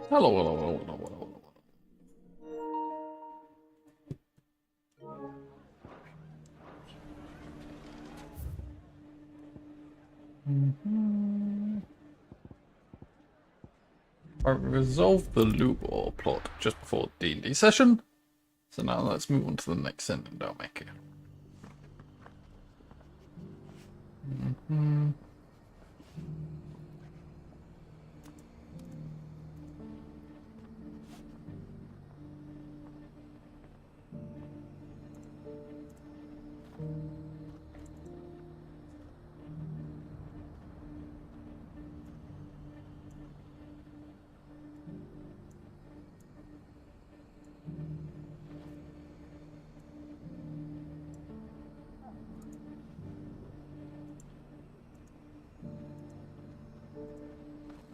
Hello, hello, hello, hello, hello, hello. I resolved the loop or plot just before D&D session. So now let's move on to the next sentence I'll make it.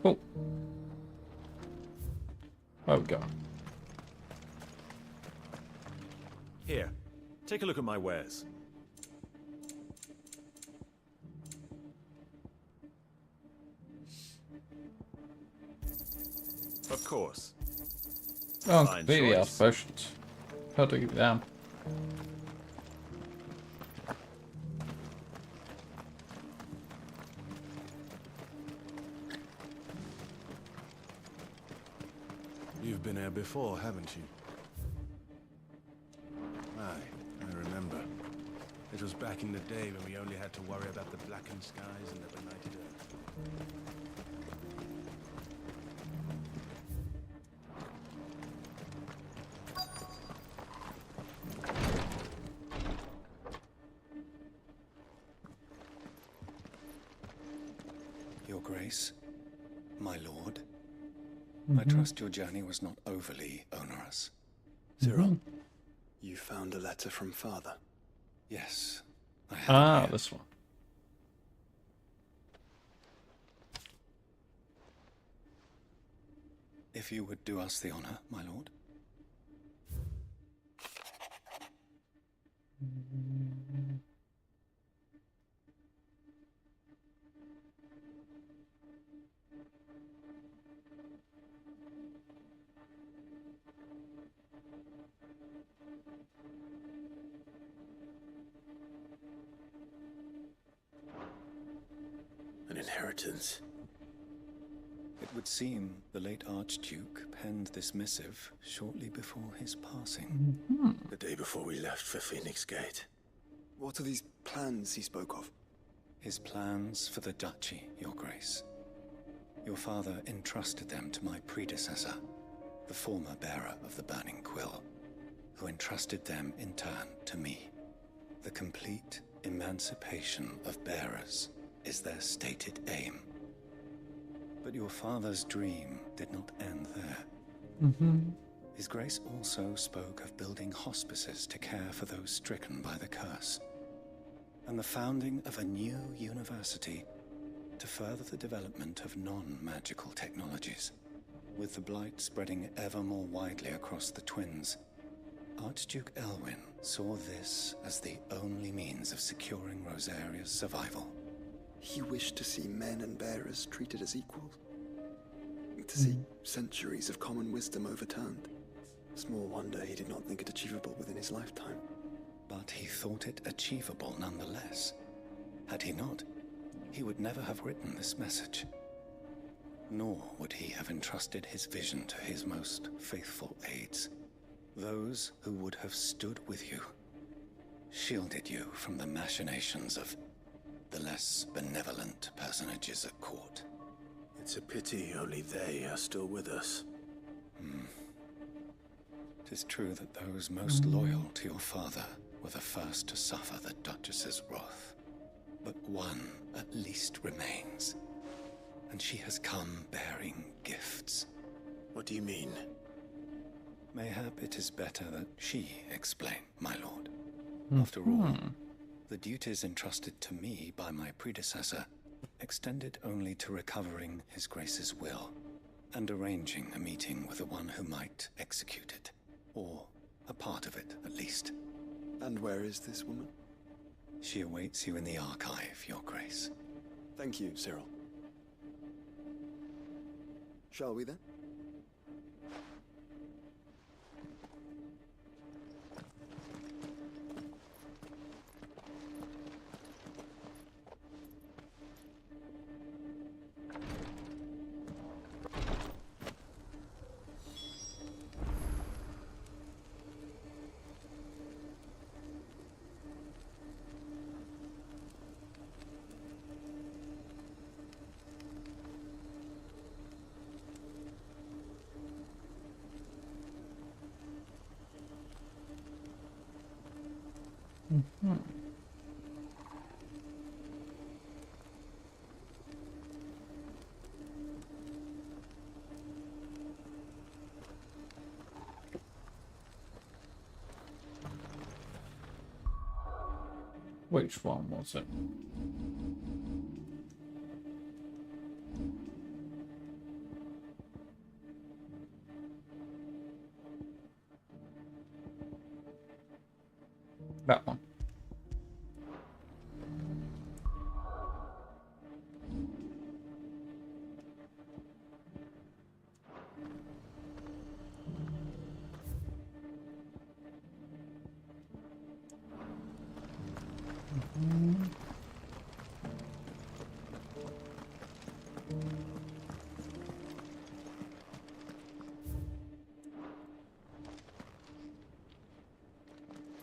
Cool. There we go. Here, take a look at my wares. Of course. Oh, Fine completely out of choice. potions. How to get down? You've been here before, haven't you? Aye, I remember. It was back in the day when we only had to worry about the blackened skies and the benighted earth. Your Grace, my lord, I trust your journey was not overly onerous. Cyril, you found a letter from Father. Yes, I have Ah, it here. this one. If you would do us the honor, my lord. An inheritance. It would seem the late Archduke penned this missive shortly before his passing. The day before we left for Phoenix Gate. What are these plans he spoke of? His plans for the duchy, your grace. Your father entrusted them to my predecessor, the former bearer of the Burning Quill, who entrusted them in turn to me. The complete emancipation of bearers is their stated aim. But your father's dream did not end there. His Grace also spoke of building hospices to care for those stricken by the curse, and the founding of a new university to further the development of non-magical technologies. With the blight spreading ever more widely across the twins, Archduke Elwyn saw this as the only means of securing Rosaria's survival. He wished to see men and bearers treated as equals. To see centuries of common wisdom overturned. Small wonder he did not think it achievable within his lifetime. But he thought it achievable nonetheless. Had he not, he would never have written this message. Nor would he have entrusted his vision to his most faithful aides. Those who would have stood with you, shielded you from the machinations of the less benevolent personages at court. It's a pity only they are still with us. It is true that those most loyal to your father were the first to suffer the Duchess's wrath. But one at least remains, and she has come bearing gifts. What do you mean? Mayhap it is better that she explain, my lord. After all, the duties entrusted to me by my predecessor extended only to recovering His Grace's will and arranging a meeting with the one who might execute it, or a part of it at least. And where is this woman? She awaits you in the archive, your grace. Thank you, Cyril. Shall we then? Which one was it? That one.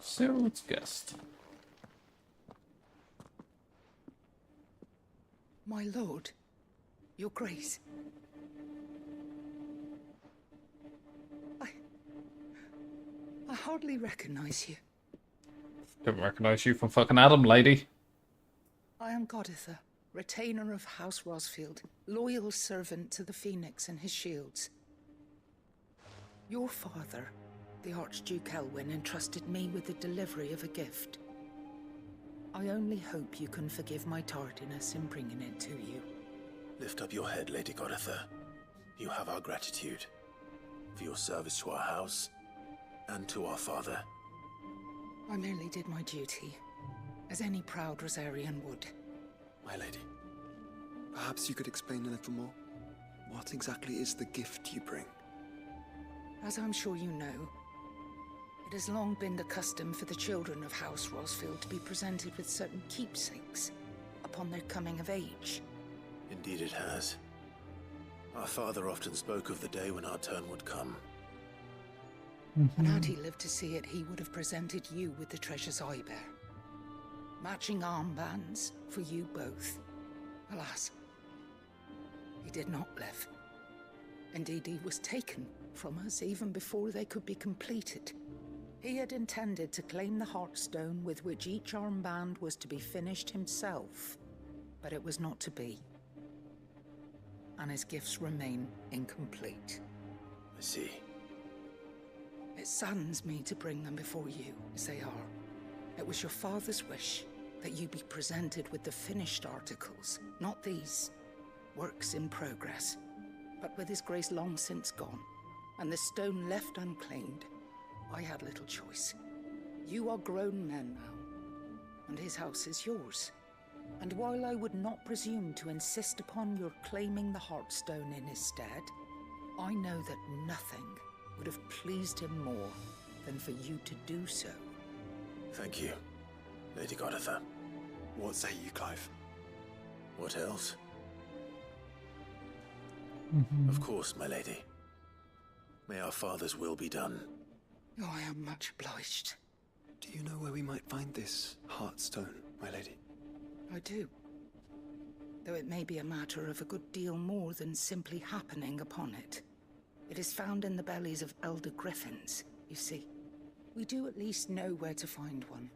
SIDEQUEST. My lord, your grace. I hardly recognize you. Don't recognize you from fucking Adam, lady. I am Goditha, retainer of House Rosfield, loyal servant to the Phoenix and his shields. Your father, the Archduke Elwyn, entrusted me with the delivery of a gift. I only hope you can forgive my tardiness in bringing it to you. Lift up your head, Lady Goditha. You have our gratitude for your service to our house and to our father. I merely did my duty, as any proud Rosarian would. My lady, perhaps you could explain a little more? What exactly is the gift you bring? As I'm sure you know, it has long been the custom for the children of House Rosfield to be presented with certain keepsakes upon their coming of age. Indeed it has. Our father often spoke of the day when our turn would come. And had he lived to see it, he would have presented you with the treasures I bear. Matching armbands for you both. Alas, he did not live. Indeed, he was taken from us even before they could be completed. He had intended to claim the Heartstone with which each armband was to be finished himself, but it was not to be. And his gifts remain incomplete. I see. It saddens me to bring them before you, as they are. It was your father's wish that you be presented with the finished articles, not these works in progress. But with his grace long since gone, and the stone left unclaimed, I had little choice. You are grown men now, and his house is yours. And while I would not presume to insist upon your claiming the Heartstone in his stead, I know that nothing would have pleased him more than for you to do so. Thank you, Lady Goditha. What say you, Clive? What else? Of course, my lady. May our father's will be done. Oh, I am much obliged. Do you know where we might find this Heartstone, my lady? I do. Though it may be a matter of a good deal more than simply happening upon it. It is found in the bellies of elder griffins, you see. We do at least know where to find one.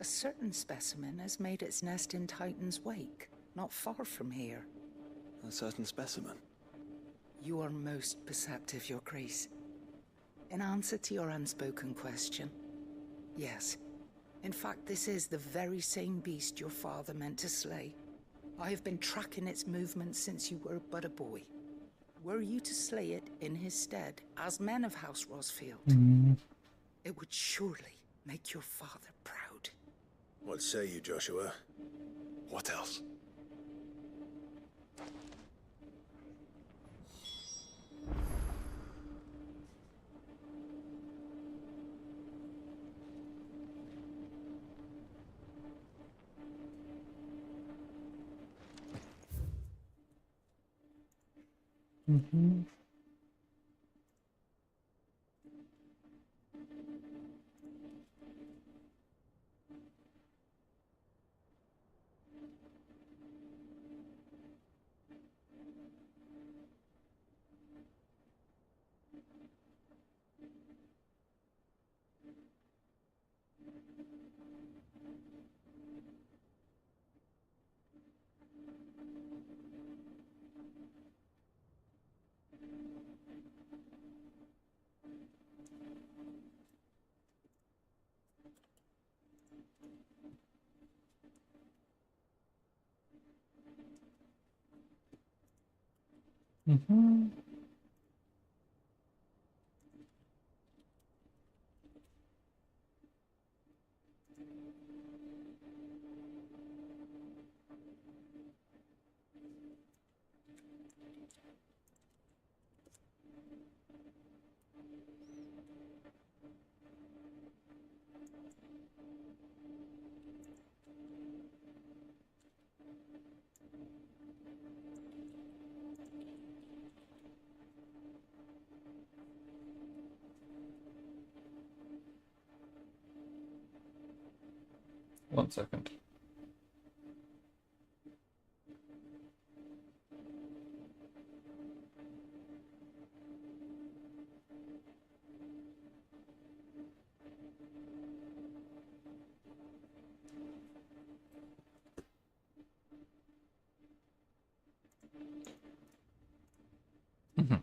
A certain specimen has made its nest in Titan's Wake, not far from here. A certain specimen? You are most perceptive, Your Grace. In answer to your unspoken question, yes. In fact, this is the very same beast your father meant to slay. I have been tracking its movements since you were but a boy. Were you to slay it in his stead, as men of House Rosfield, it would surely make your father proud. What say you, Joshua? What else? Mm-hmm. One second. Mm-hmm.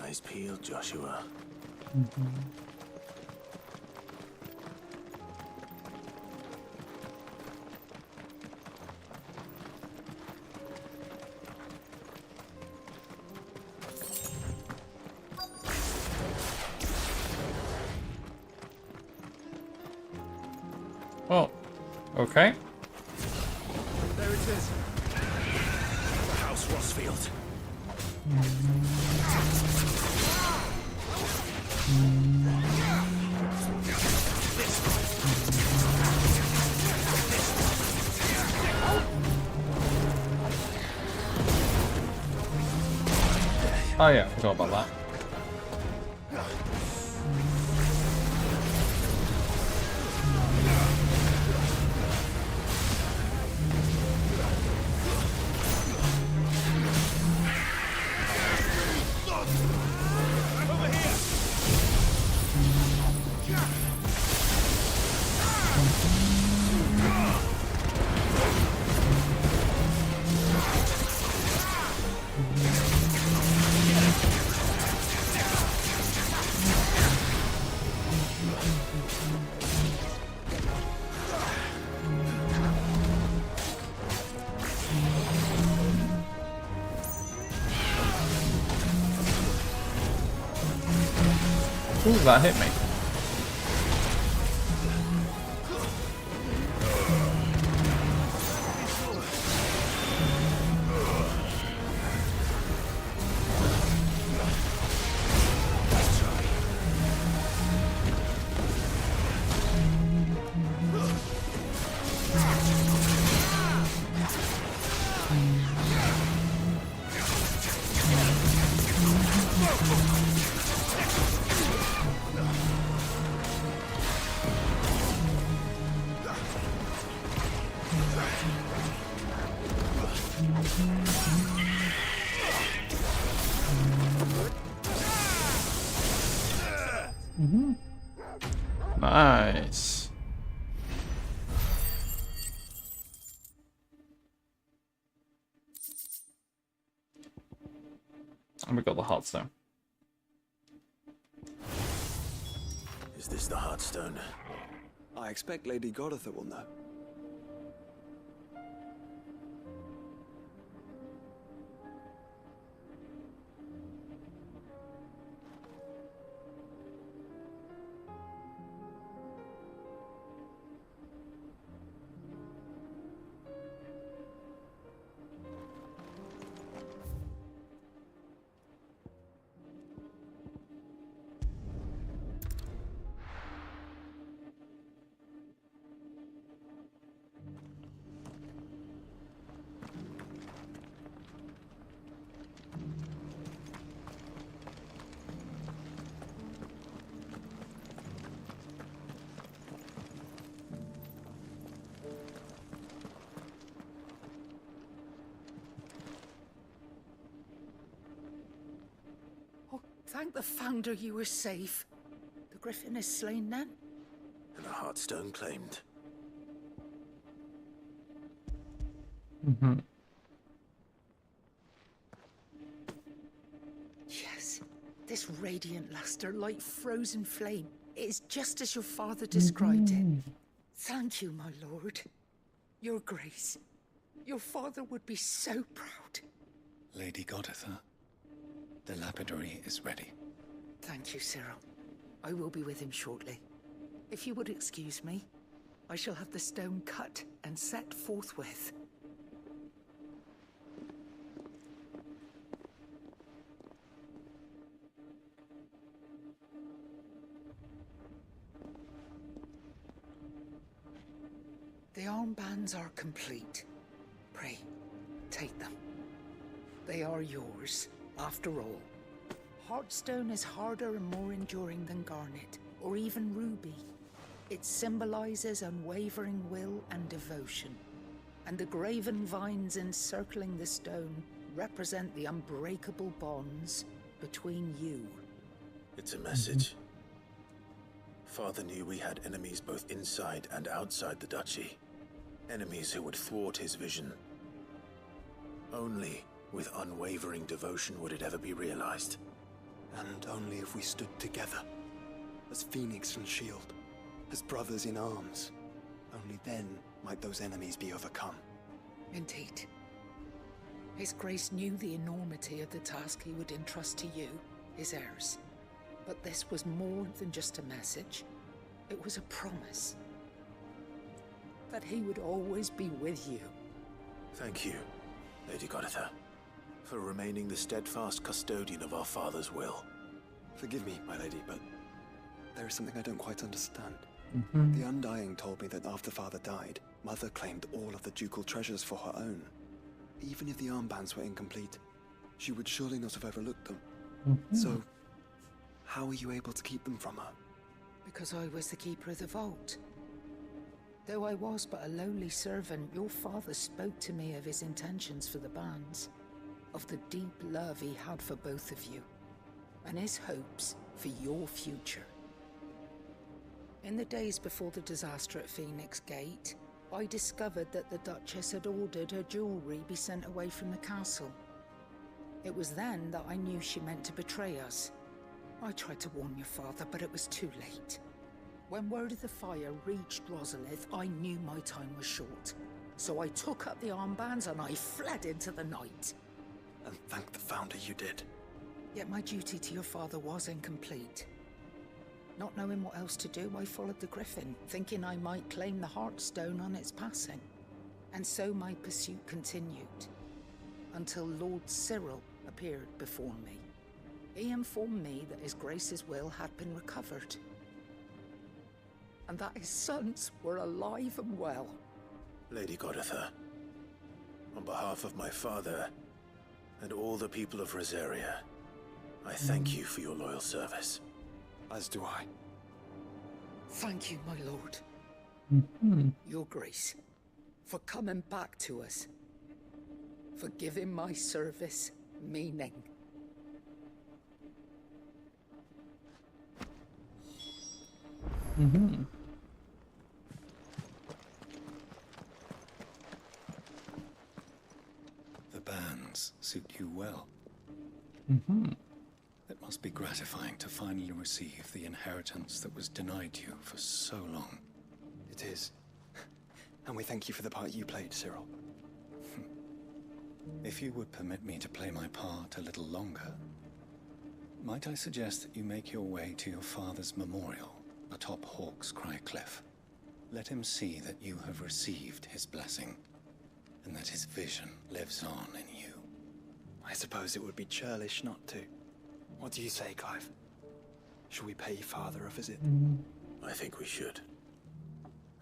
Eyes peeled, Joshua. Oh, okay. There it is. The House Rossfield. Oh yeah, forgot about that. Ooh, that hit me. Nice. And we got the Heartstone. Is this the Heartstone? I expect Lady Godotha will know. Thank the Founder you were safe. The Griffin is slain then? And the Heartstone claimed. Mm-hmm. Yes, this radiant luster like frozen flame. It is just as your father described it. Thank you, my lord. Your grace. Your father would be so proud. Lady Goditha, the lapidary is ready. Thank you, Cyril. I will be with him shortly. If you would excuse me, I shall have the stone cut and set forthwith. The armbands are complete. Pray, take them. They are yours, after all. Heartstone is harder and more enduring than garnet, or even ruby. It symbolizes unwavering will and devotion. And the graven vines encircling the stone represent the unbreakable bonds between you. It's a message. Father knew we had enemies both inside and outside the duchy. Enemies who would thwart his vision. Only with unwavering devotion would it ever be realized. And only if we stood together, as Phoenix and Shield, as brothers in arms, only then might those enemies be overcome. Indeed. His Grace knew the enormity of the task he would entrust to you, his heirs. But this was more than just a message. It was a promise. That he would always be with you. Thank you, Lady Goditha, for remaining the steadfast custodian of our father's will. Forgive me, my lady, but there is something I don't quite understand. The Undying told me that after father died, mother claimed all of the ducal treasures for her own. Even if the armbands were incomplete, she would surely not have overlooked them. So, how were you able to keep them from her? Because I was the keeper of the vault. Though I was but a lowly servant, your father spoke to me of his intentions for the bands, of the deep love he had for both of you, and his hopes for your future. In the days before the disaster at Phoenix Gate, I discovered that the Duchess had ordered her jewelry be sent away from the castle. It was then that I knew she meant to betray us. I tried to warn your father, but it was too late. When word of the fire reached Rosalith, I knew my time was short. So I took up the armbands and I fled into the night. And thank the Founder you did. Yet my duty to your father was incomplete. Not knowing what else to do, I followed the Griffin, thinking I might claim the Heartstone on its passing. And so my pursuit continued, until Lord Cyril appeared before me. He informed me that his Grace's will had been recovered, and that his sons were alive and well. Lady Goditha, on behalf of my father and all the people of Rosaria, I thank you for your loyal service. As do I. Thank you, my lord. Your Grace, for coming back to us, for giving my service meaning. The bands suit you well. It must be gratifying to finally receive the inheritance that was denied you for so long. It is. And we thank you for the part you played, Cyril. If you would permit me to play my part a little longer, might I suggest that you make your way to your father's memorial atop Hawk's Cry Cliff? Let him see that you have received his blessing, and that his vision lives on in you. I suppose it would be churlish not to. What do you say, Clive? Should we pay father a visit? I think we should.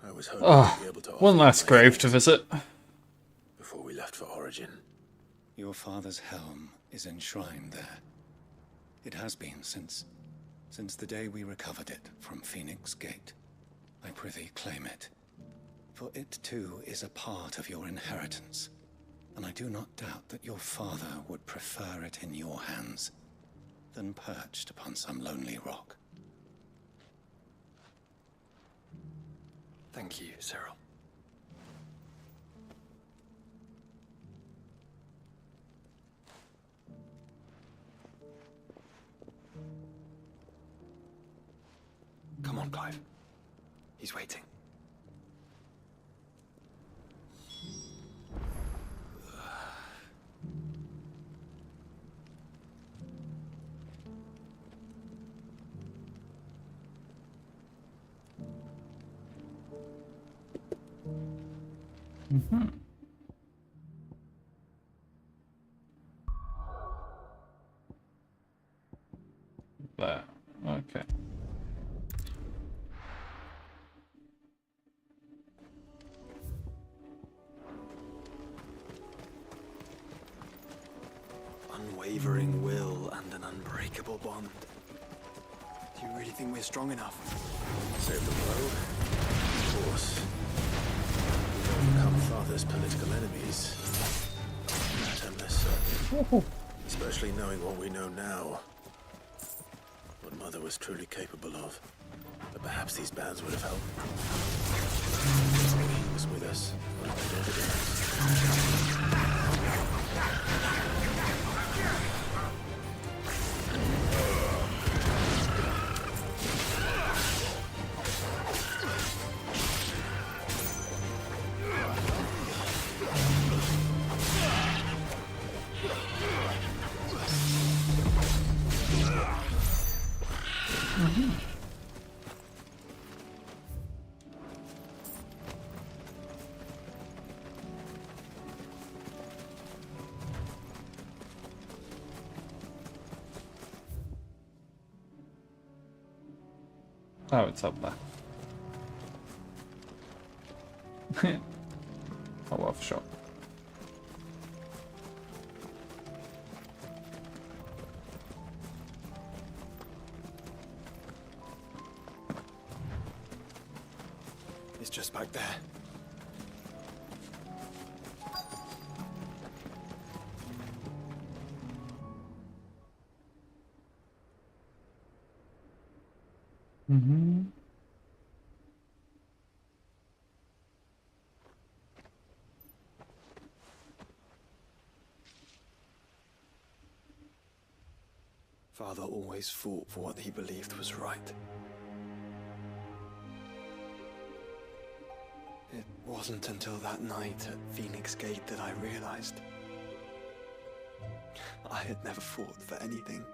I was hoping to be able to offer One last my grave to thanks visit. before we left for Origin. Your father's helm is enshrined there. It has been since the day we recovered it from Phoenix Gate. I prithee claim it, for it too is a part of your inheritance, and I do not doubt that your father would prefer it in your hands than perched upon some lonely rock. Thank you, Cyril. on, Clive. He's waiting. There. Okay. Unwavering will and an unbreakable bond. Do you really think we're strong enough? Save the world? Of course. We've overcome Father's political enemies. That I'm less certain. Especially knowing what we know now. What Mother was truly capable of. But perhaps these bands would have helped. He was with us. Would have made all the difference. Oh, it's up there. Oh, well, for sure. It's just back there. Mm-hmm. Father always fought for what he believed was right. It wasn't until that night at Phoenix Gate that I realized I had never fought for anything.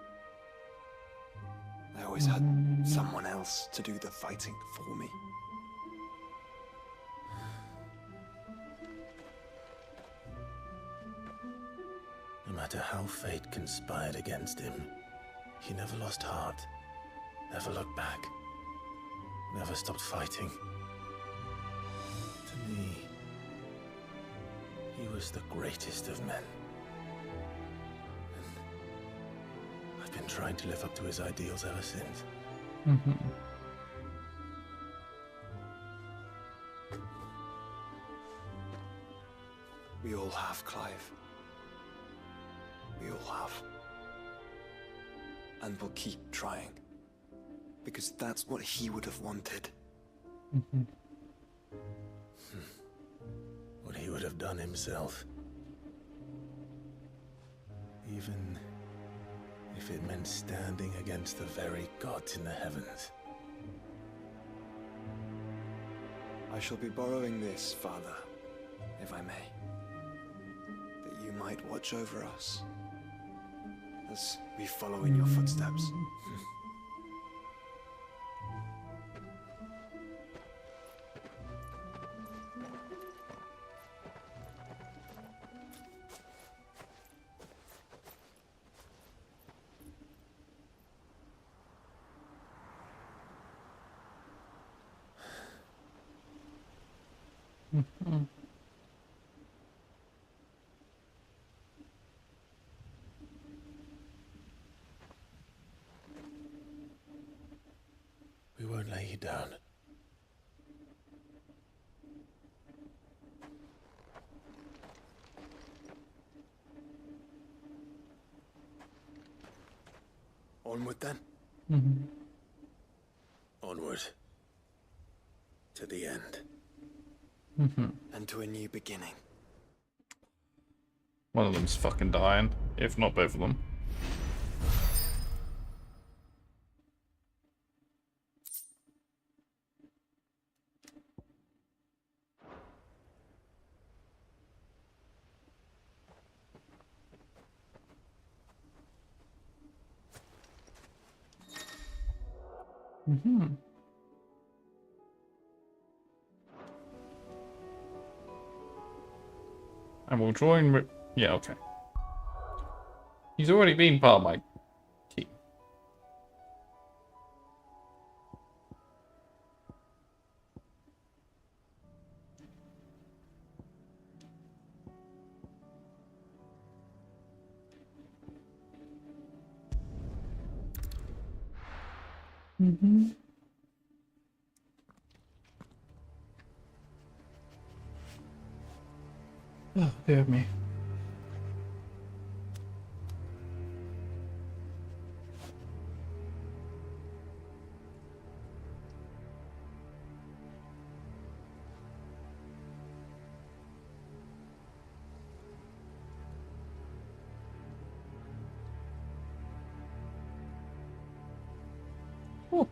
I always had someone else to do the fighting for me. No matter how fate conspired against him, he never lost heart, never looked back, never stopped fighting. To me, he was the greatest of men. And I've been trying to live up to his ideals ever since. Mm-hmm. We all have, Clive. We all have. And we'll keep trying. Because that's what he would have wanted. Mm-hmm. What he would have done himself. Even if it meant standing against the very gods in the heavens. I shall be borrowing this, Father, if I may. That you might watch over us as we follow in your footsteps. Mm-hmm. We won't lay you down. Onward then. Mm-hmm. Onward. To the end. Mm-hmm. And to a new beginning. One of them's fucking dying, if not both of them. Mm-hmm. And we'll join. Yeah, okay. He's already been part of my team. Mm-hmm. Oh, dear me. Oh.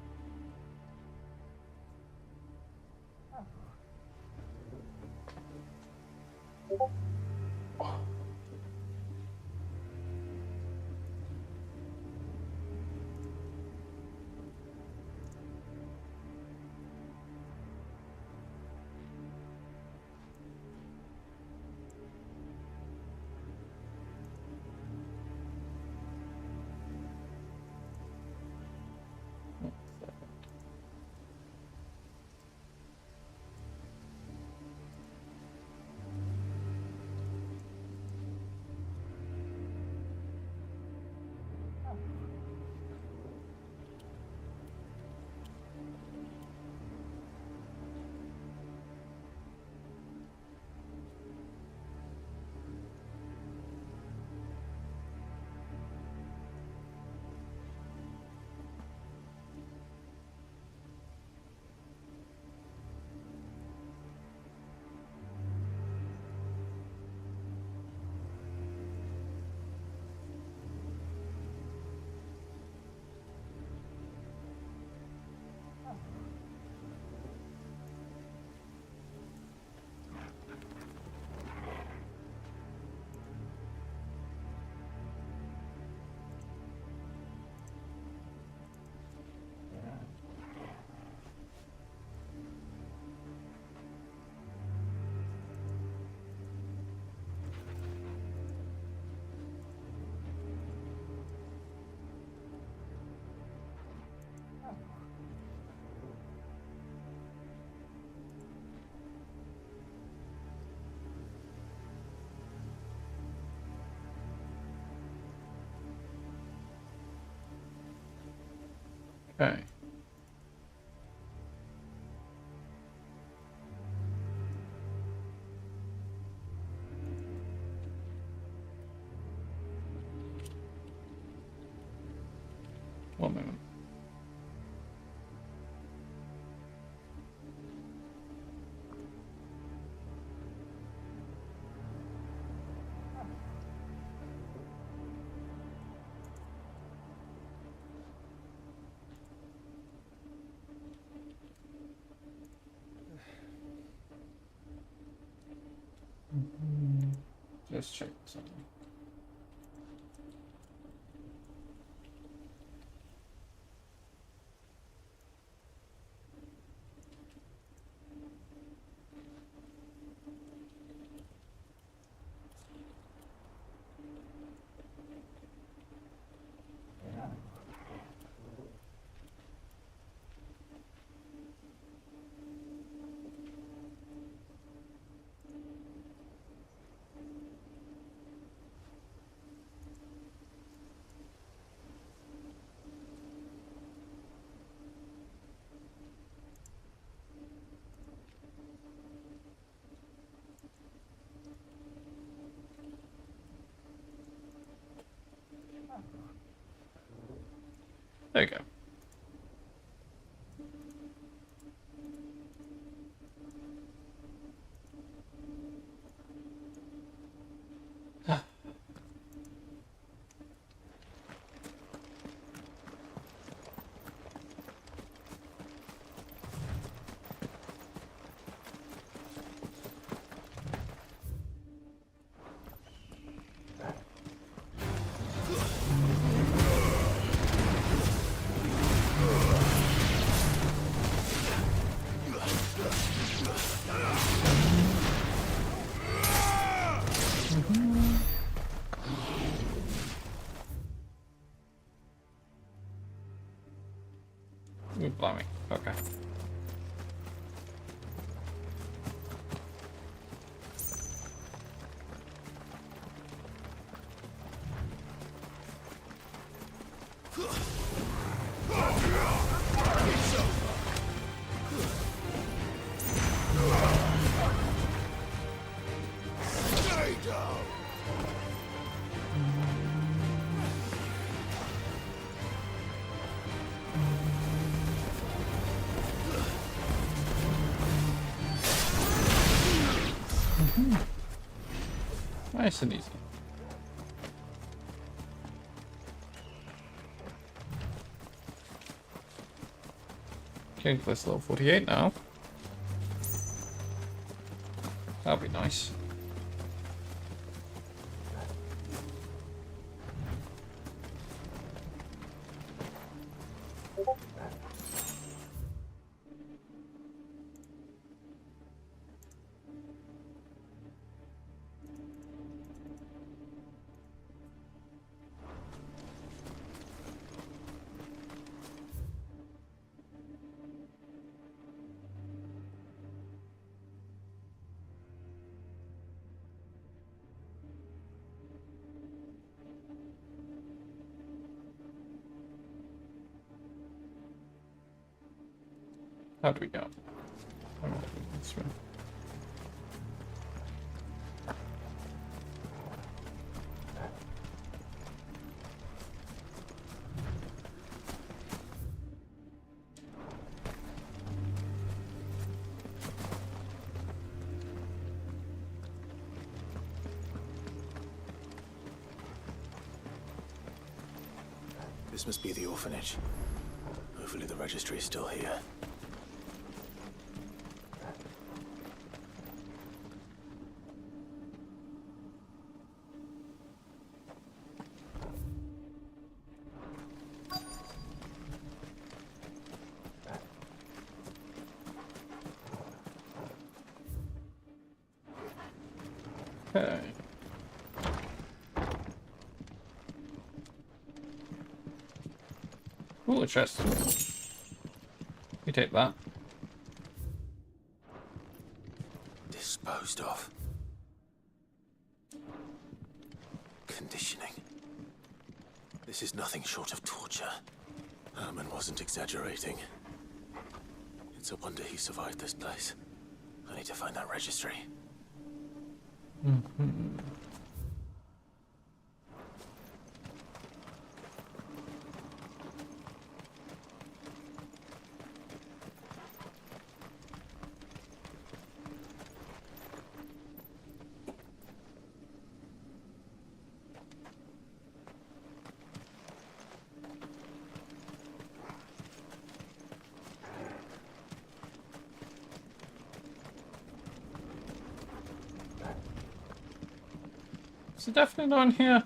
Okay. One moment. Let's check something. There you go. blimey. Okay. Nice and easy. King Quest level 48 now. That'll be nice. How do we go? Oh, this way. This must be the orphanage. Hopefully the registry is still here. Okay. Ooh, a chest. You take that. Disposed of. Conditioning. This is nothing short of torture. Herman wasn't exaggerating. It's a wonder he survived this place. I need to find that registry. Is it definitely not in here?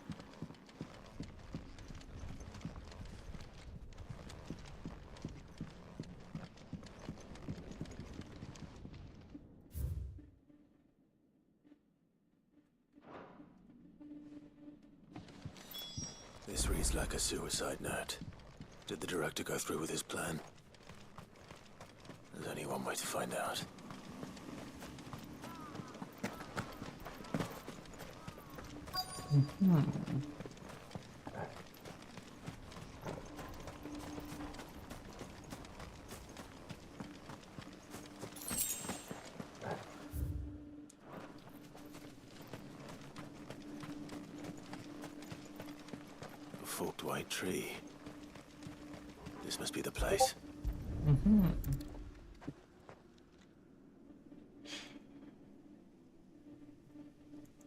This reads like a suicide note. Did the director go through with his plan? There's only one way to find out. A forked white tree. This must be the place.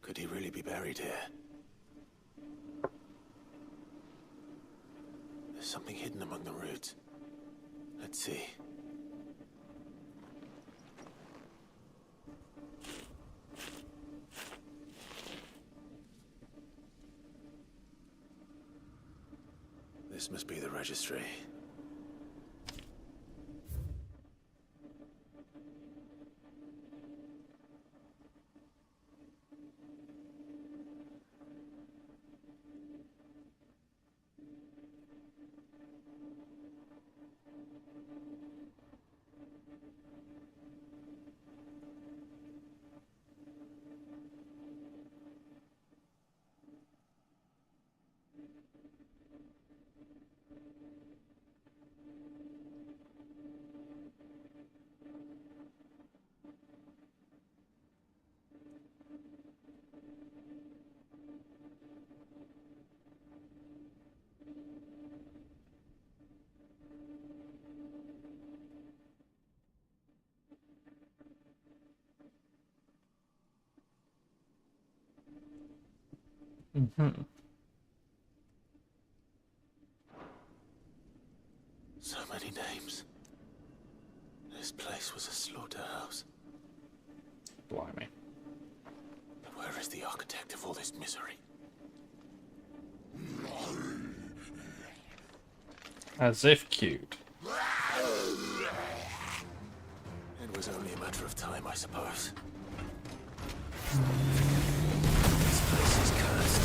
Could he really be buried here? There's something hidden among the roots. Let's see. This must be the registry. Mm-hmm. So many names. This place was a slaughterhouse. Blimey. But where is the architect of all this misery? As if cute. It was only a matter of time, I suppose. This place is cursed.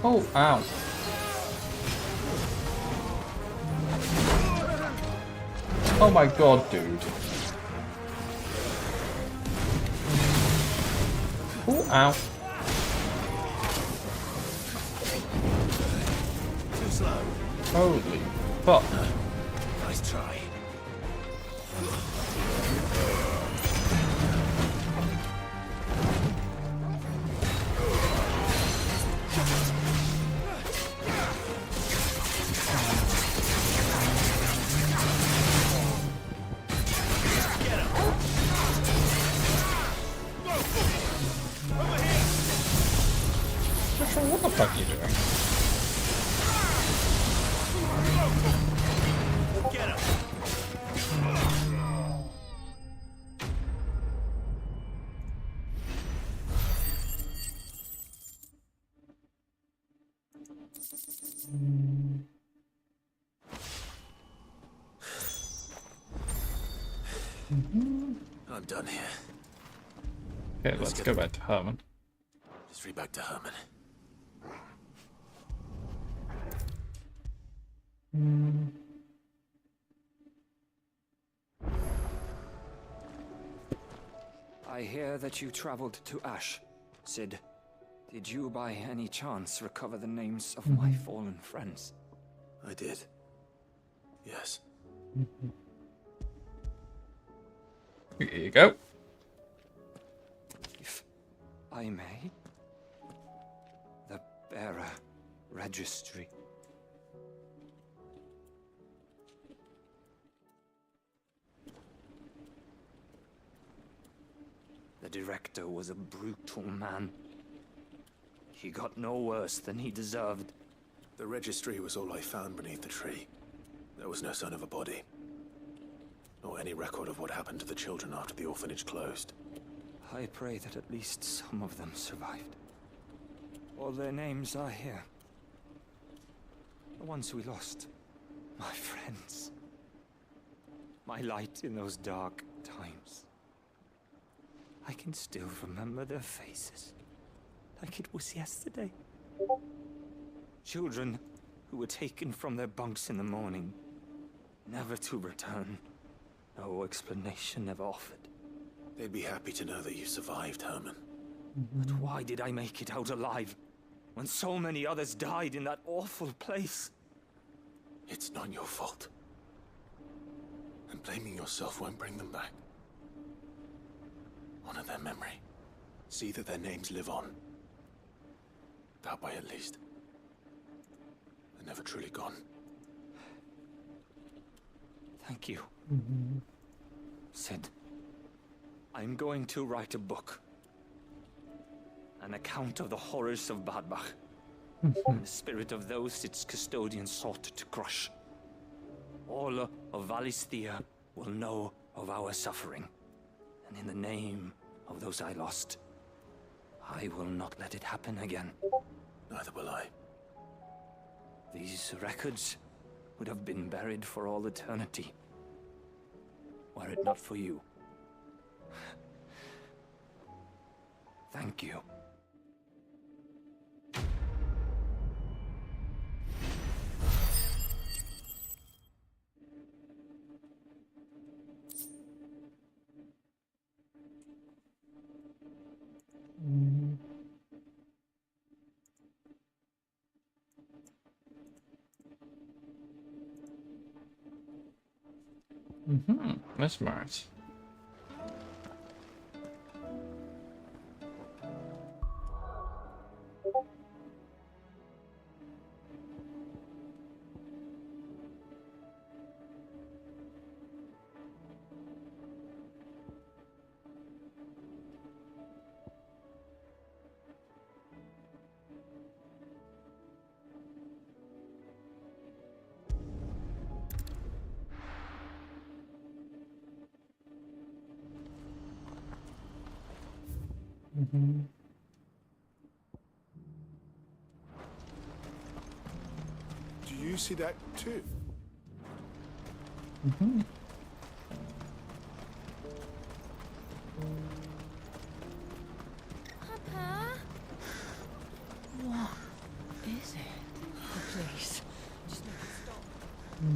Oh, ow. Oh my god, dude. Oh, ow. Too slow. Holy fuck. Nice try. What the fuck are you doing? Get him! I'm done here. Okay, let's go back to Herman. Just read back to Herman. I hear that you traveled to Ash. Sid, did you by any chance recover the names of my fallen friends? I did. Yes. Here you go. If I may. The bearer registry. The director was a brutal man. He got no worse than he deserved. The registry was all I found beneath the tree. There was no sign of a body. Nor any record of what happened to the children after the orphanage closed. I pray that at least some of them survived. All their names are here. The ones we lost. My friends. My light in those dark times. I can still remember their faces, like it was yesterday. Children who were taken from their bunks in the morning, never to return. No explanation ever offered. They'd be happy to know that you survived, Herman. But why did I make it out alive, when so many others died in that awful place? It's not your fault. And blaming yourself won't bring them back. Honor their memory. See that their names live on. That way, at least. They're never truly gone. Thank you. Sid, I'm going to write a book. An account of the horrors of Badbach. And the spirit of those its custodians sought to crush. All of Valisthea will know of our suffering. And in the name of those I lost, I will not let it happen again. Neither will I. These records would have been buried for all eternity, were it not for you. Thank you. Mesmerized. Do you see that too? Papa? What is it? Oh, please. Just make it stop.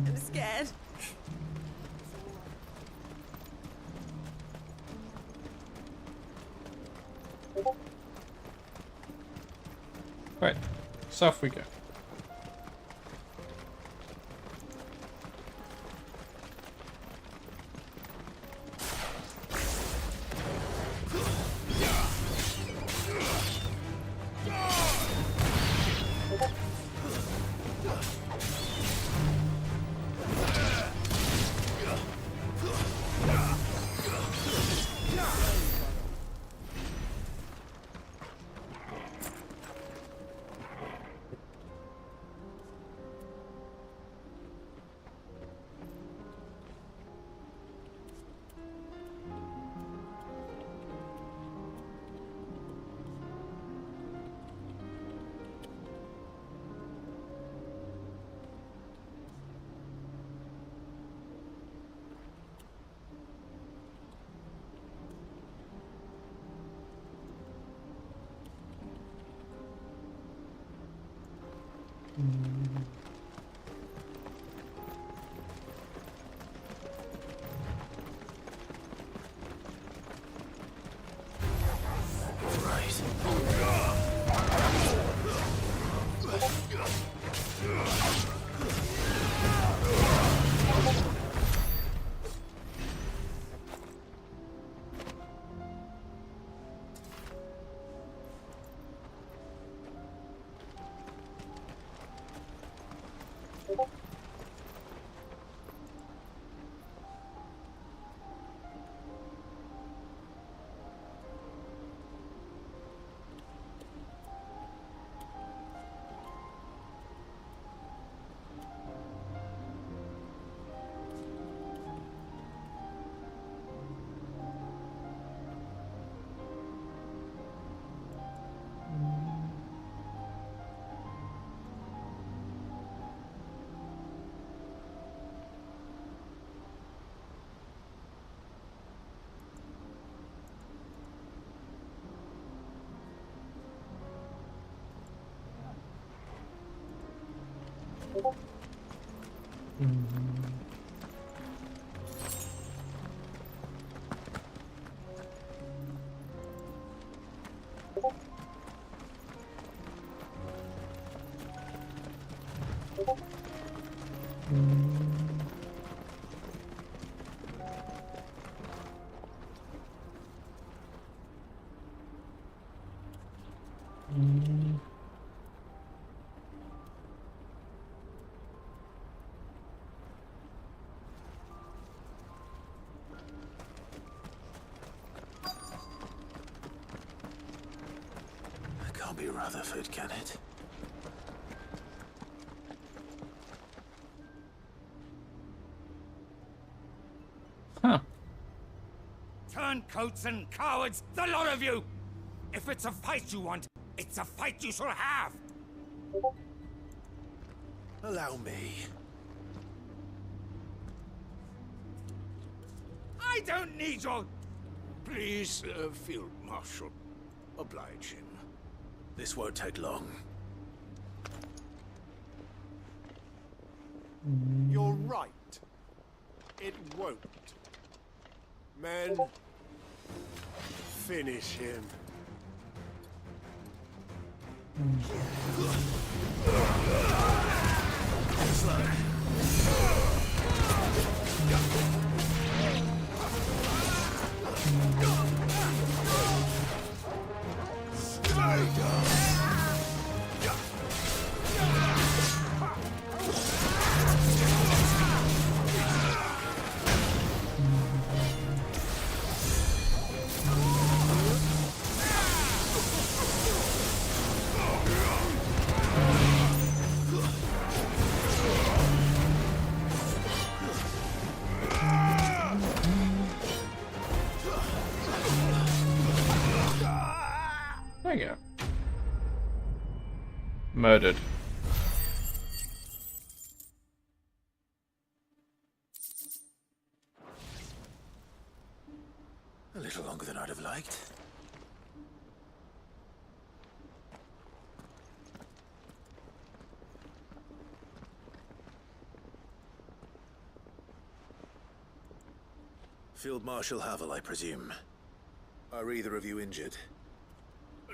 I'm scared. Right, south we go. Can't be Rutherford, can it? Huh. Turncoats and cowards, the lot of you! If it's a fight you want, it's a fight you shall have! Allow me. I don't need your... Please, Field Marshal. Oblige him. This won't take long. You're right. It won't. Men, finish him. Murdered. A little longer than I'd have liked. Field Marshal Havel, I presume. Are either of you injured?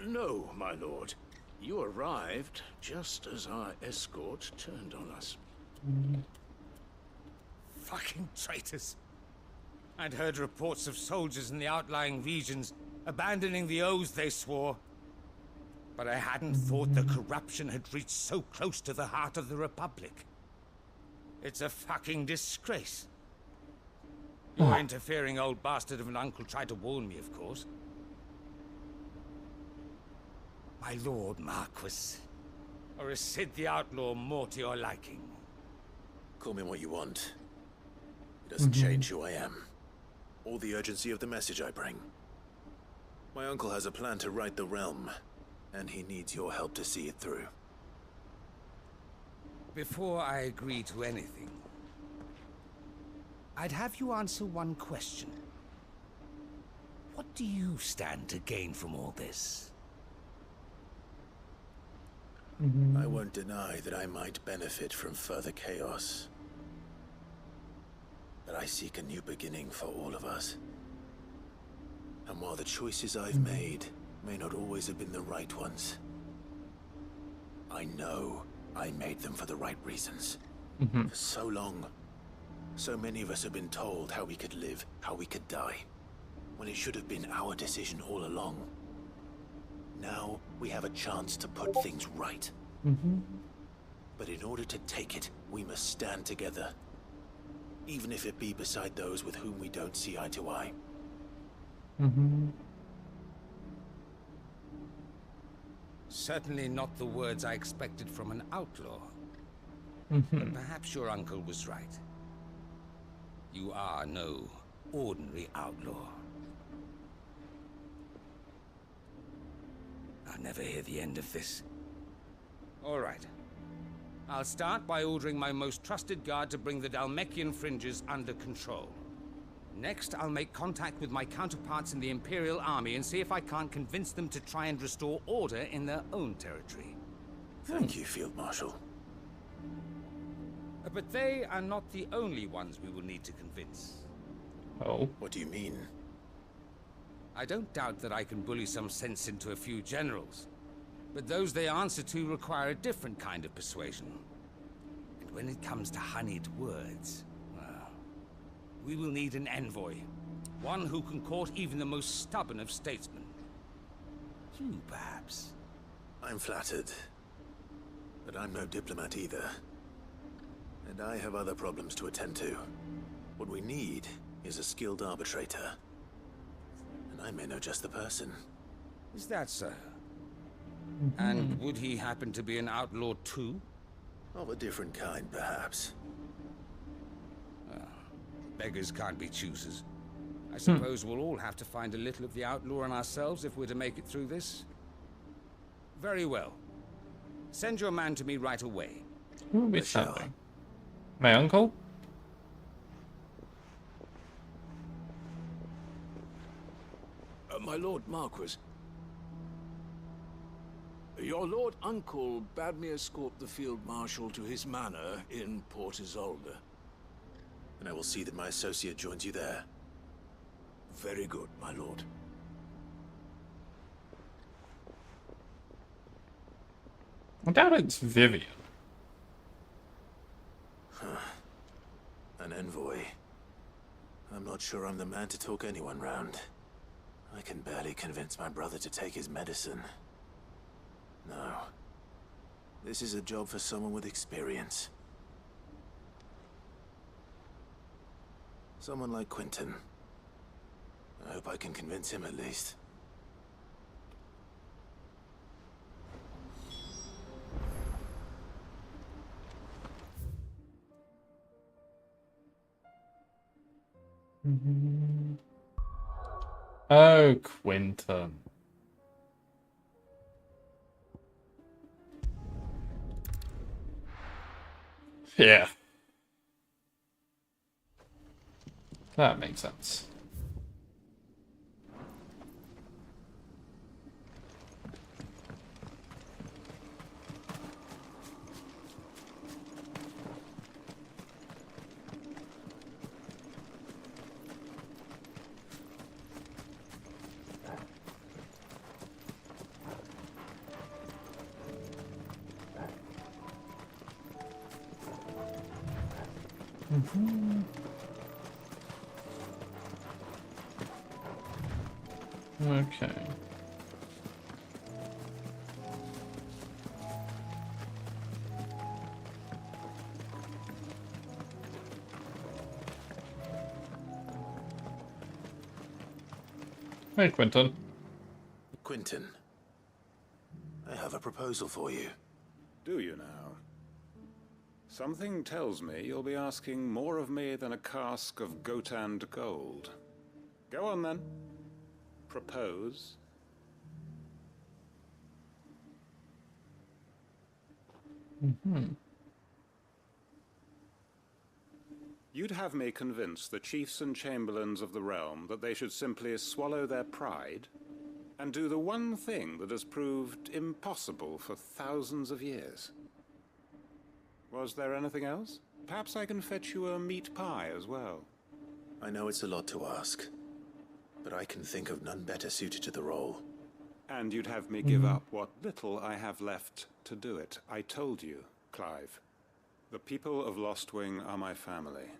No, my lord. You arrived just as our escort turned on us. Fucking traitors. I'd heard reports of soldiers in the outlying regions abandoning the oaths they swore. But I hadn't thought the corruption had reached so close to the heart of the Republic. It's a fucking disgrace. Your interfering old bastard of an uncle tried to warn me, of course. My lord Marquis. Or is Sid the Outlaw more to your liking? Call me what you want. It doesn't change who I am, or the urgency of the message I bring. My uncle has a plan to right the realm, and he needs your help to see it through. Before I agree to anything, I'd have you answer one question. What do you stand to gain from all this? I won't deny that I might benefit from further chaos. But I seek a new beginning for all of us. And while the choices I've made may not always have been the right ones, I know I made them for the right reasons. For so long, so many of us have been told how we could live, how we could die, when it should have been our decision all along. Now we have a chance to put things right. But in order to take it, we must stand together. Even if it be beside those with whom we don't see eye to eye. Certainly not the words I expected from an outlaw. But perhaps your uncle was right. You are no ordinary outlaw. I'll never hear the end of this. All right. I'll start by ordering my most trusted guard to bring the Dalmekian fringes under control. Next, I'll make contact with my counterparts in the Imperial Army and see if I can't convince them to try and restore order in their own territory. Thank you, Field Marshal. But they are not the only ones we will need to convince. Oh. What do you mean? I don't doubt that I can bully some sense into a few generals. But those they answer to require a different kind of persuasion. And when it comes to honeyed words, well, we will need an envoy. One who can court even the most stubborn of statesmen. You, perhaps. I'm flattered. But I'm no diplomat either. And I have other problems to attend to. What we need is a skilled arbitrator. And I may know just the person. Is that so? And would he happen to be an outlaw too? Of a different kind, perhaps. Beggars can't be choosers. I suppose we'll all have to find a little of the outlaw in ourselves if we're to make it through this. Very well. Send your man to me right away. Who will be sending? My uncle? My lord Marquis. Your lord uncle bade me escort the field marshal to his manor in Port Isolde. And I will see that my associate joins you there. Very good, my lord. I doubt it's Vivian. An envoy. I'm not sure I'm the man to talk anyone round. I can barely convince my brother to take his medicine. No. This is a job for someone with experience. Someone like Quentin. I hope I can convince him at least. Oh, Quentin. Yeah. That makes sense. Okay. Hey, Quentin. Quentin, I have a proposal for you. Do you now? Something tells me you'll be asking more of me than a cask of Gotand gold. Go on then. Propose. You'd have me convince the chiefs and chamberlains of the realm that they should simply swallow their pride and do the one thing that has proved impossible for thousands of years. Was there anything else? Perhaps I can fetch you a meat pie as well. I know it's a lot to ask, but I can think of none better suited to the role. And you'd have me give up what little I have left to do it. I told you, Clive. The people of Lostwing are my family,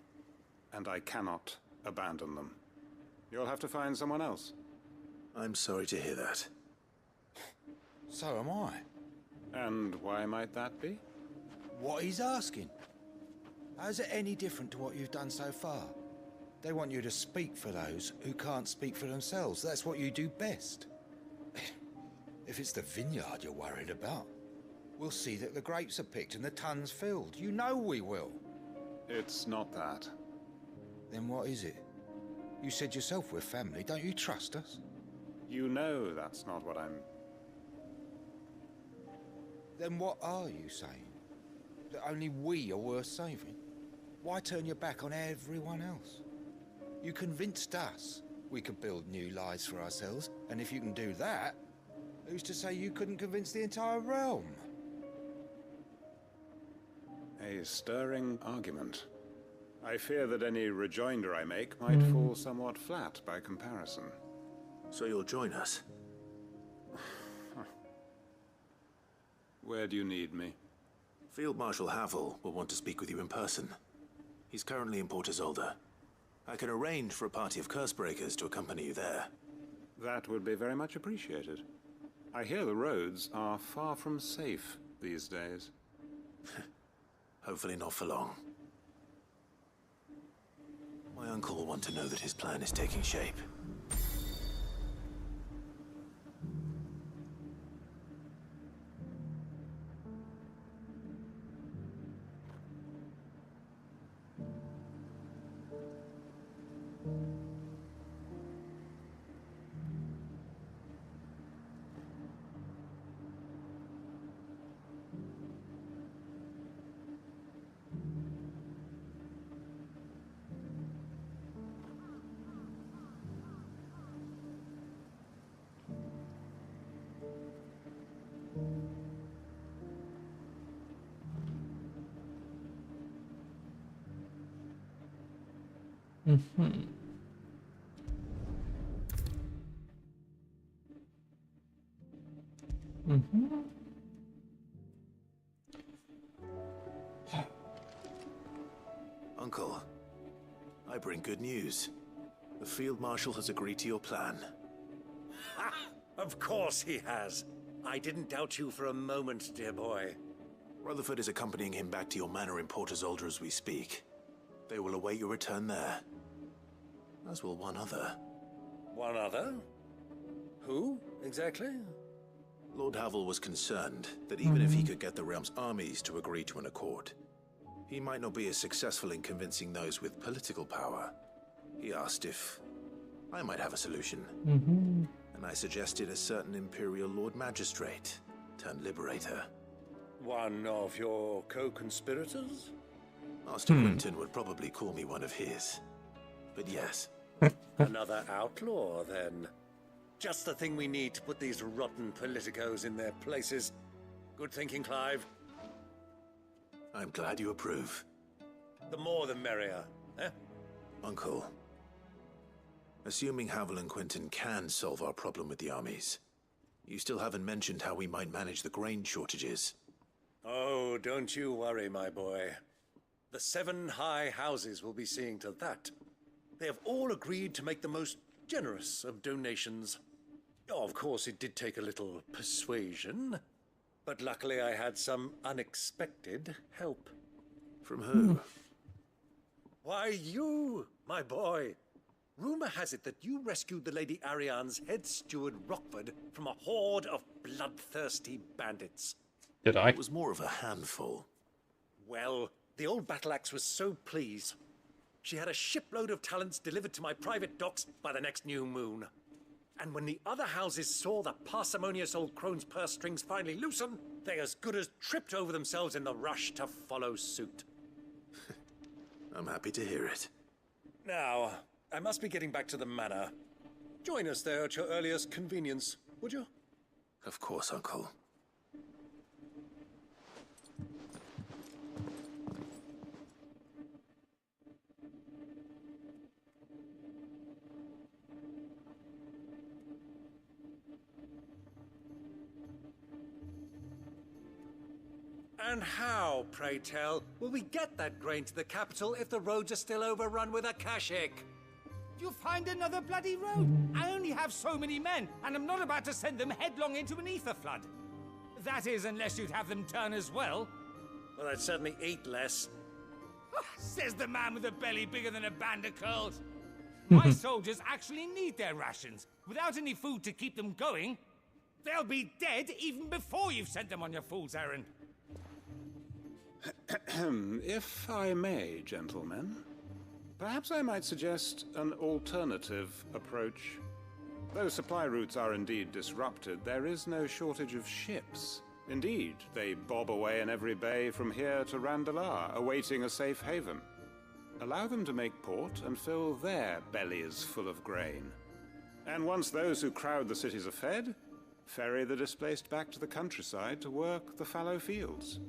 and I cannot abandon them. You'll have to find someone else. I'm sorry to hear that. So am I. And why might that be? What he's asking. How's it any different to what you've done so far? They want you to speak for those who can't speak for themselves. That's what you do best. If it's the vineyard you're worried about, we'll see that the grapes are picked and the tons filled. You know we will. It's not that. Then what is it? You said yourself we're family. Don't you trust us? You know that's not what I'm... Then what are you saying? That only we are worth saving? Why turn your back on everyone else? You convinced us we could build new lives for ourselves, and if you can do that, who's to say you couldn't convince the entire realm? A stirring argument. I fear that any rejoinder I make might fall somewhat flat by comparison. So you'll join us? Where do you need me? Field Marshal Havel will want to speak with you in person. He's currently in Port Isolde. I can arrange for a party of Cursebreakers to accompany you there. That would be very much appreciated. I hear the roads are far from safe these days. Hopefully not for long. My uncle will want to know that his plan is taking shape. Uncle, I bring good news. The Field Marshal has agreed to your plan. Ha! Of course he has. I didn't doubt you for a moment, dear boy. Rutherford is accompanying him back to your manor in Port Isolde as we speak. They will await your return there. As will one other. One other? Who, exactly? Lord Havel was concerned that even if he could get the realm's armies to agree to an accord, he might not be as successful in convincing those with political power. He asked if I might have a solution. And I suggested a certain Imperial Lord Magistrate turned Liberator. One of your co-conspirators? Master Quinton would probably call me one of his. But yes. Another outlaw, then. Just the thing we need to put these rotten politicos in their places. Good thinking, Clive. I'm glad you approve. The more the merrier, eh? Uncle, assuming Havel and Quinton can solve our problem with the armies, you still haven't mentioned how we might manage the grain shortages. Oh, don't you worry, my boy. The 7 high houses will be seeing to that. They have all agreed to make the most generous of donations. Oh, of course, it did take a little persuasion, but luckily I had some unexpected help. From who? Why, you, my boy. Rumor has it that you rescued the Lady Ariane's head steward Rockford from a horde of bloodthirsty bandits. Did I? It was more of a handful. Well, the old battle axe was so pleased. She had a shipload of talents delivered to my private docks by the next new moon. And when the other houses saw the parsimonious old crone's purse strings finally loosen, they as good as tripped over themselves in the rush to follow suit. I'm happy to hear it. Now, I must be getting back to the manor. Join us there at your earliest convenience, would you? Of course, Uncle. And how, pray tell, will we get that grain to the capital if the roads are still overrun with Akashic? You'll find another bloody road. I only have so many men, and I'm not about to send them headlong into an ether flood. That is, unless you'd have them turn as well. Well, I'd certainly eat less. Says the man with a belly bigger than a band of curls. My soldiers actually need their rations. Without any food to keep them going, they'll be dead even before you've sent them on your fool's errand. If I may, gentlemen, perhaps I might suggest an alternative approach. Though supply routes are indeed disrupted, there is no shortage of ships. Indeed, they bob away in every bay from here to Randalar, awaiting a safe haven. Allow them to make port and fill their bellies full of grain. And once those who crowd the cities are fed, ferry the displaced back to the countryside to work the fallow fields.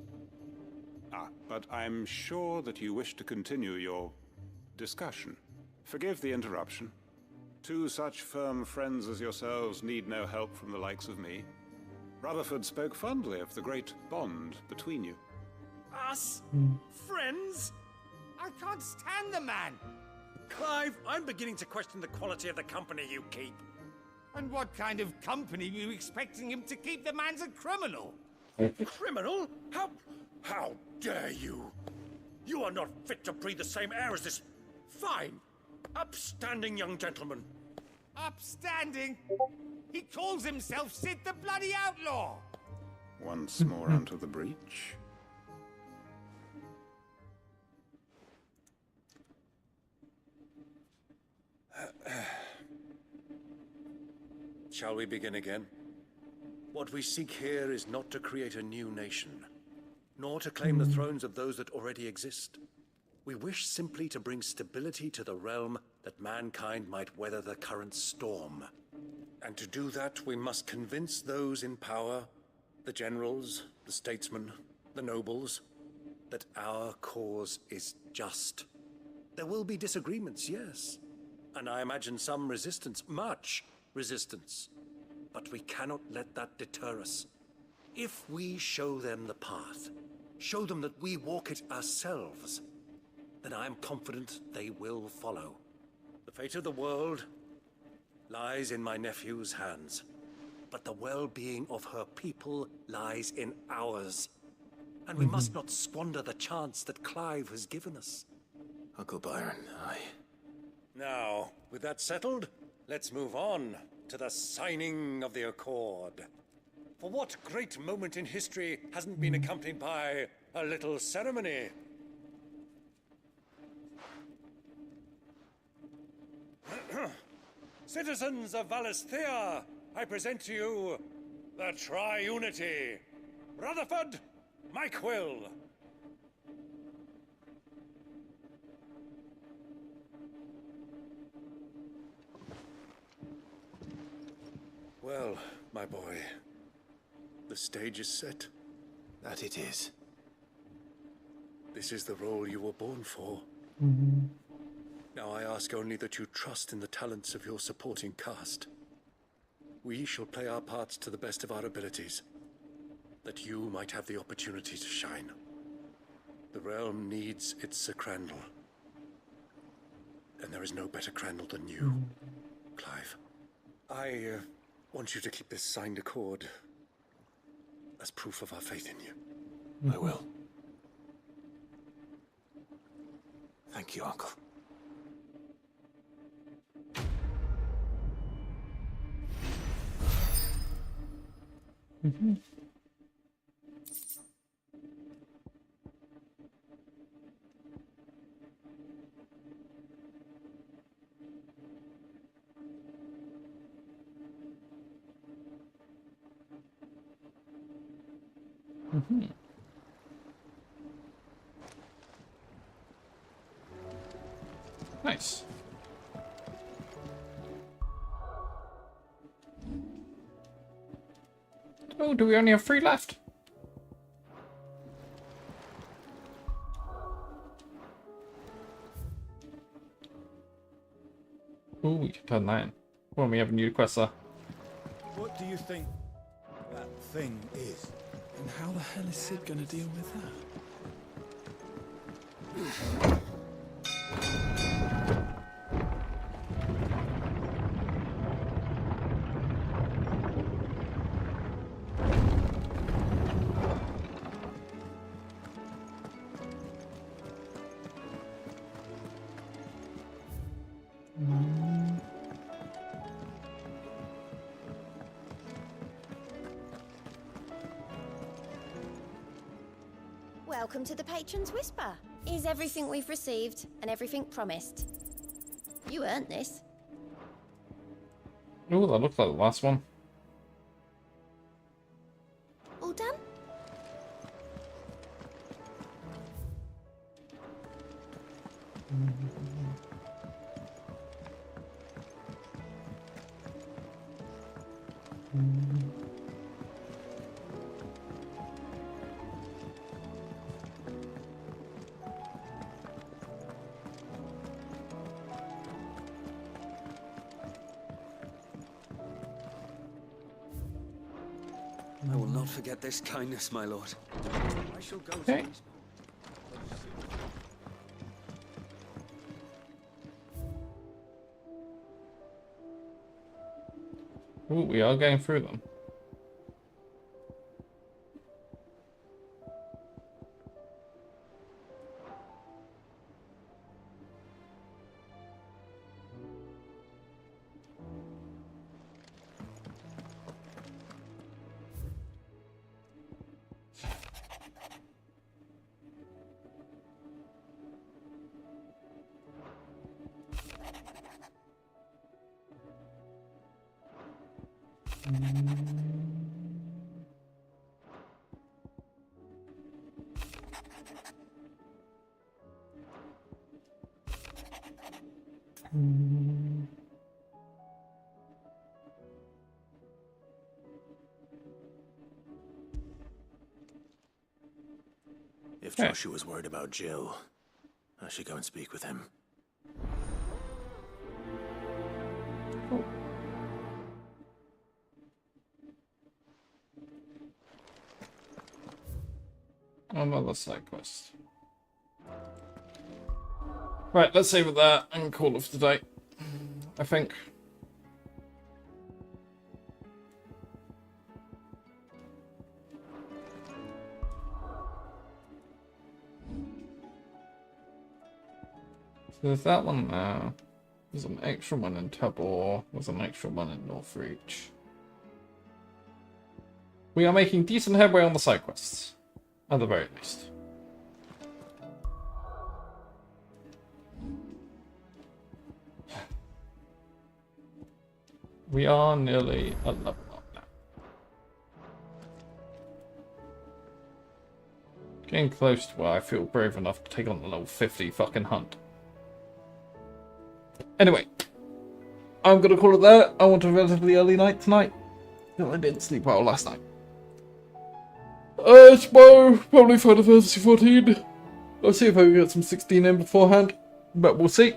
But I'm sure that you wish to continue your discussion. Forgive the interruption. 2 such firm friends as yourselves need no help from the likes of me. Rutherford spoke fondly of the great bond between you. Us? Friends? I can't stand the man. Clive, I'm beginning to question the quality of the company you keep. And what kind of company were you expecting him to keep? The man's a criminal. Criminal? How dare you? You are not fit to breathe the same air as this fine, upstanding young gentleman. Upstanding? He calls himself Sid the Bloody Outlaw. Once more onto the breach. Shall we begin again? What we seek here is not to create a new nation, nor to claim the thrones of those that already exist. We wish simply to bring stability to the realm that mankind might weather the current storm. And to do that, we must convince those in power, the generals, the statesmen, the nobles, that our cause is just. There will be disagreements, yes, and I imagine some resistance, much resistance. But we cannot let that deter us. If we show them the path, show them that we walk it ourselves, then I am confident they will follow. The fate of the world lies in my nephew's hands, but the well-being of her people lies in ours. And we must not squander the chance that Clive has given us. Uncle Byron, Now, with that settled, let's move on to the signing of the Accord. For what great moment in history hasn't been accompanied by a little ceremony? Citizens of Valisthea, I present to you the Tri-Unity. Rutherford, Mike Will. Well, my boy, the stage is set. That it is. This is the role you were born for. Now I ask only that you trust in the talents of your supporting cast. We shall play our parts to the best of our abilities, that you might have the opportunity to shine. The realm needs its Sir Crandall. And there is no better Crandall than you, Clive. I want you to keep this signed accord as proof of our faith in you. I will. Thank you, Uncle. Nice. Oh, do we only have 3 left? Oh, we can turn that in. Well, we have a new quest there. What do you think that thing is? And how the hell is Sid gonna deal with that? Welcome to the Patron's Whisper. Is everything we've received and everything promised? You earned this. Oh, that looks like the last one. All done? I will not forget this kindness, my lord. I shall go Okay. to these. Oh, we are going through them. If Joshua's worried about Jill, I should go and speak with him. Another side quest. Right, let's save it there and call it for today, I think. So there's that one there. There's an extra one in Tabor. There's an extra one in Northreach. We are making decent headway on the side quests, at the very least. We are nearly a level up now. Getting close to where I feel brave enough to take on the level 50 fucking hunt. Anyway, I'm gonna call it there. I want a relatively early night tonight. I didn't sleep well last night. Tomorrow, probably Final Fantasy 14. I'll see if I can get some 16 in beforehand, but we'll see.